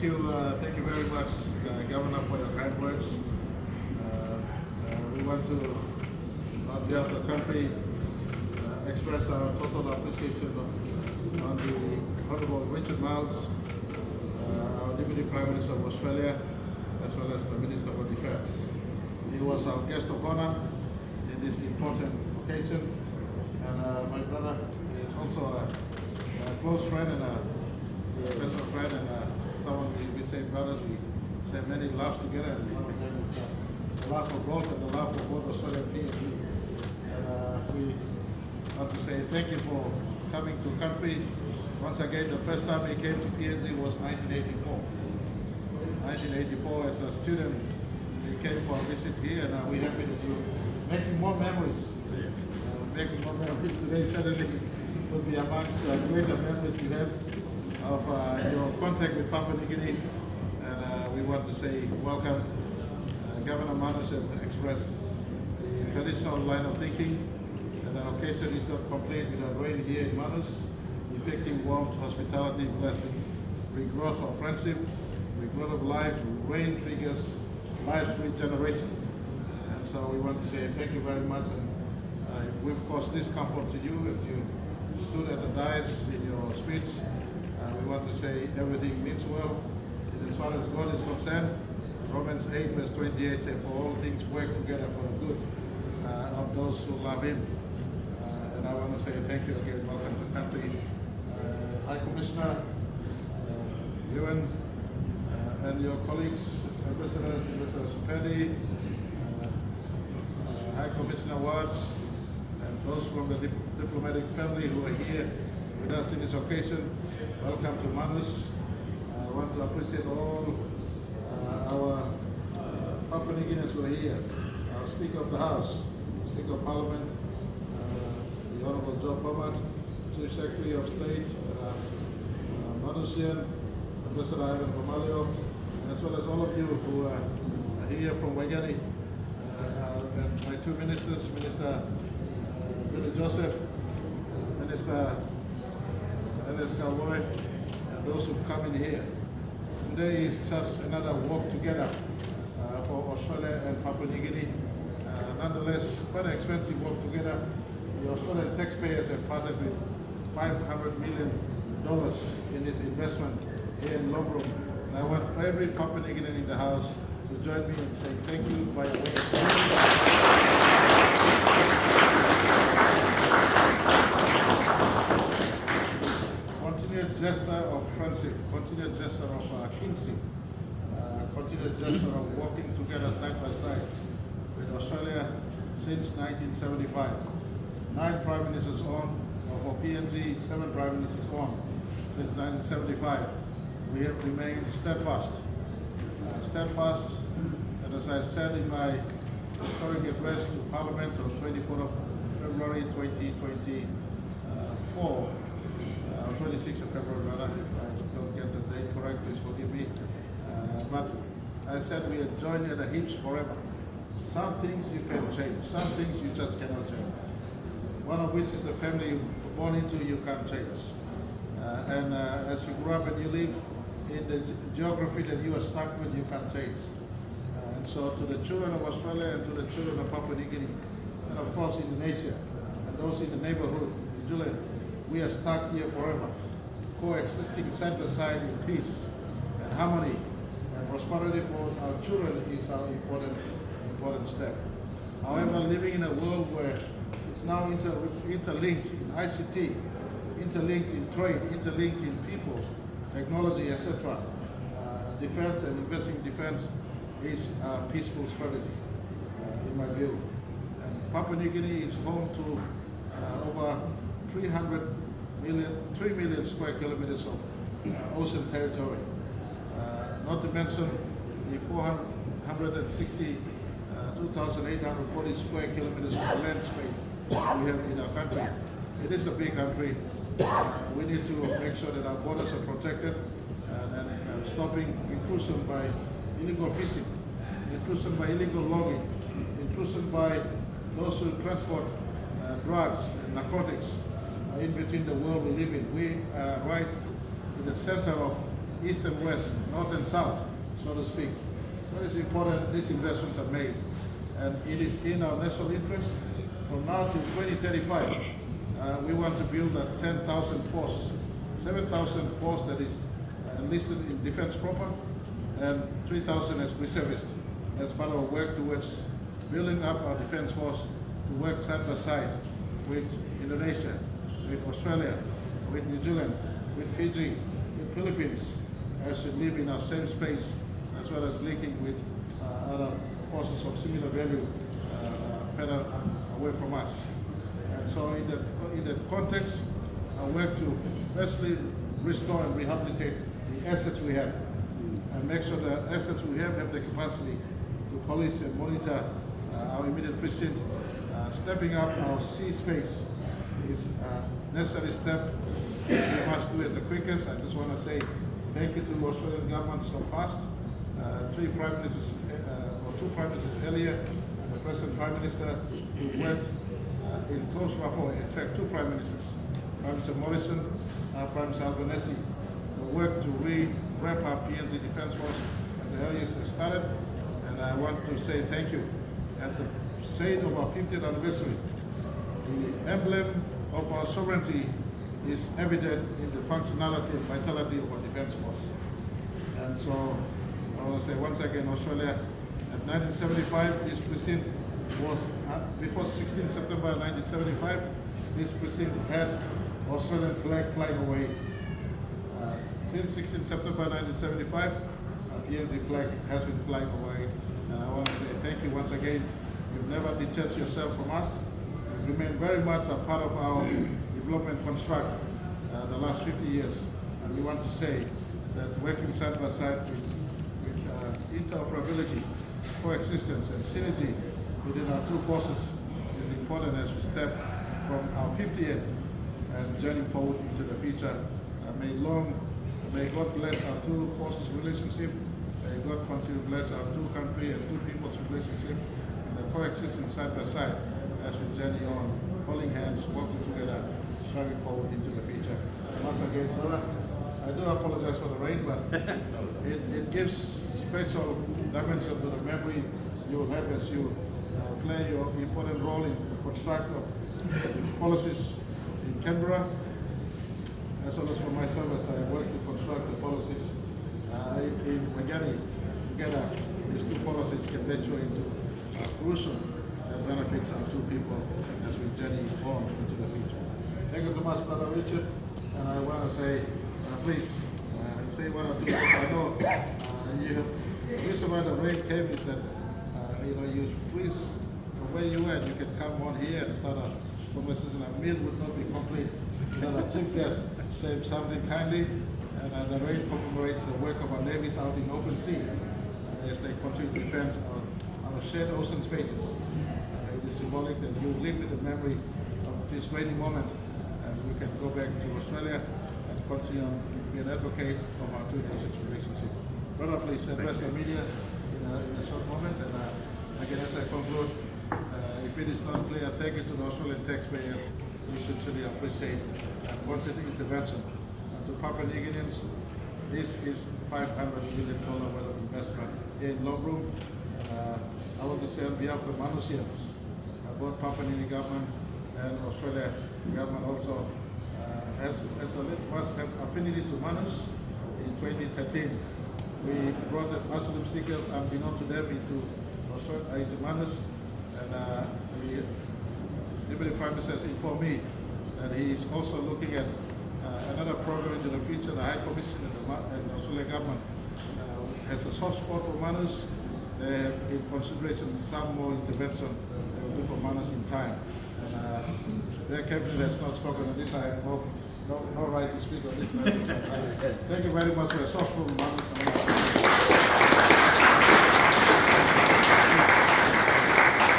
Thank you very much, Governor, for your kind words. We want to, on behalf of the country, express our total appreciation on the Honourable Richard Marles, our Deputy Prime Minister of Australia, as well as the Minister for Defence. He was our guest of honour in this important occasion, and my brother is also a close friend and a personal friend, and someone we say brothers, we say many laughs together, and one of them is the laugh of both and the laugh of both Australia and PNG. And we want to say thank you for coming to country. Once again, the first time he came to PNG was 1984. 1984, as a student, he came for a visit here, and we're happy that you're making more memories. Making more memories today certainly will be amongst the greater memories you have of your contact with Papua New Guinea, and we want to say welcome. Governor Manus has expressed the traditional line of thinking, and the occasion is not complete without rain here in Manus, depicting warmth, hospitality, blessing, regrowth of friendship, regrowth of life. Rain triggers life's regeneration, and so we want to say thank you very much, and we've caused discomfort to you as you stood at the dais in your speech. We want to say everything means well. And as far as God is concerned, Romans 8 verse 28 says, for all things work together for the good of those who love Him. And I want to say thank you again. Welcome to the country. High Commissioner, Ewan, and your colleagues, Ambassador Supedi, High Commissioner Watts, and those from the diplomatic family who are here with us in this occasion. Welcome to Manus. I want to appreciate all our Papua New Guineans who are here. Our Speaker of the House, Speaker of Parliament, the Honourable Joe Pomat, Chief Secretary of State, Manusian, Ambassador Ivan Pomalio, as well as all of you who are here from Waigani, and my two ministers, Minister Billy Joseph, Minister and those who've come in here. Today is just another walk together for Australia and Papua New Guinea. Nonetheless, quite an expensive walk together. The Australian taxpayers have parted with $500 million in this investment here in Lombrum. And I want every Papua New Guinean in the House to join me in saying thank you by your way. Continued gesture of friendship, continued gesture of kinship, continued gesture of walking together side by side with Australia since 1975. 9 Prime Ministers on, or for PNG, 7 Prime Ministers on since 1975. We have remained steadfast. And as I said in my historic address to Parliament on 24th of February 2024, 26th of February rather, if I don't get the date correct, please forgive me. But I said we are joined at the hips forever. Some things you can change, some things you just cannot change. One of which is the family you were born into, you can't change. And as you grow up and you live in the geography that you are stuck with, you can't change. And so to the children of Australia and to the children of Papua New Guinea, and of course Indonesia, and those in the neighborhood, New Zealand, we are stuck here forever, coexisting side by side in peace and harmony and prosperity for our children is our important step. However, living in a world where it's now interlinked in ICT, interlinked in trade, interlinked in people, technology, etc., defense and investing in defense is a peaceful strategy, in my view. And Papua New Guinea is home to over 3 million square kilometers of ocean territory, not to mention the 2,840 square kilometers of land space we have in our country. It is a big country. We need to make sure that our borders are protected and stopping intrusion by illegal fishing, intrusion by illegal logging, intrusion by those who transport drugs and narcotics in between the world we live in. We are right in the center of east and west, north and south, so to speak. What is important, these investments are made, and it is in our national interest. From now to 2035, we want to build a 10,000 force, 7,000 force that is enlisted in defense proper, and 3,000 as reservists, as part of our work towards building up our defense force to work side by side with Indonesia, with Australia, with New Zealand, with Fiji, with Philippines, as we live in our same space, as well as linking with other forces of similar value further away from us. And so in that context, I work to firstly restore and rehabilitate the assets we have, and make sure the assets we have the capacity to police and monitor our immediate precinct. Stepping up our sea space is a necessary step. We must do it the quickest. I just want to say thank you to the Australian government so fast. Two prime ministers earlier, and the present Prime Minister, who worked in close rapport, in fact, two Prime Ministers, Prime Minister Morrison, Prime Minister Albanese, worked to re-ramp up PNG Defence Force at the earliest it started, and I want to say thank you. At the sake of our 50th anniversary, the emblem of our sovereignty is evident in the functionality and vitality of our Defence Force. And so I want to say once again, Australia, at 1975, this precinct was, before 16 September 1975, this precinct had Australian flag flying away. Since 16 September 1975, PNG flag has been flying away. And I want to say thank you once again. You've never detached yourself from us. You remain very much a part of our development construct the last 50 years. And we want to say that working side by side with interoperability, coexistence and synergy within our two forces is important as we step from our 50th and journeying forward into the future. May God bless our two forces relationship. May God continue to bless our two country and two people's relationship, and the coexistence side by side as we journey on, holding hands, working together, striving forward into the future. And once again, Dora, I do apologize for the rain, but it gives special dimension to the memory you will have as you play your important role in the construct of policies in Canberra, as well as for myself as I work to construct the policies in Magani. Together, these two policies can venture into fruition that benefits our two people as we journey on into the future. Thank you so much, Brother Richard. And I want to say, please, say one or two things. I know the reason why the rain came is that you freeze from where you were. You can come on here and start a conversation. A meal would not be complete. The chief guest said something kindly, and the rain commemorates the work of our navies out in open sea as they continue to defend our shared ocean spaces. It is symbolic that you live with the memory of this rainy moment, and we can go back to Australia and continue to be an advocate of our two nations relationship. Brother, please address the media in a short moment, and again, as I conclude, if it is not clear, thank you to the Australian taxpayers. We sincerely appreciate and wanted intervention. To Papua New Guineans, this is $500 million worth of investment in Lombrum. I want to say on behalf of the Manusians, both Papua New Guinea government and Australia government also must have affinity to Manus. In 2013, we brought the asylum seekers unbeknown to them into Manus, and the Deputy Prime Minister has informed me that he is also looking at another program into the future. The High Commission and the Australian government has a soft spot for Manus. They have in consideration some more intervention they will do for Manus in time. And their cabinet has not spoken on this. I have no right to speak on this matter. Thank you very much for your soft spot for Manus.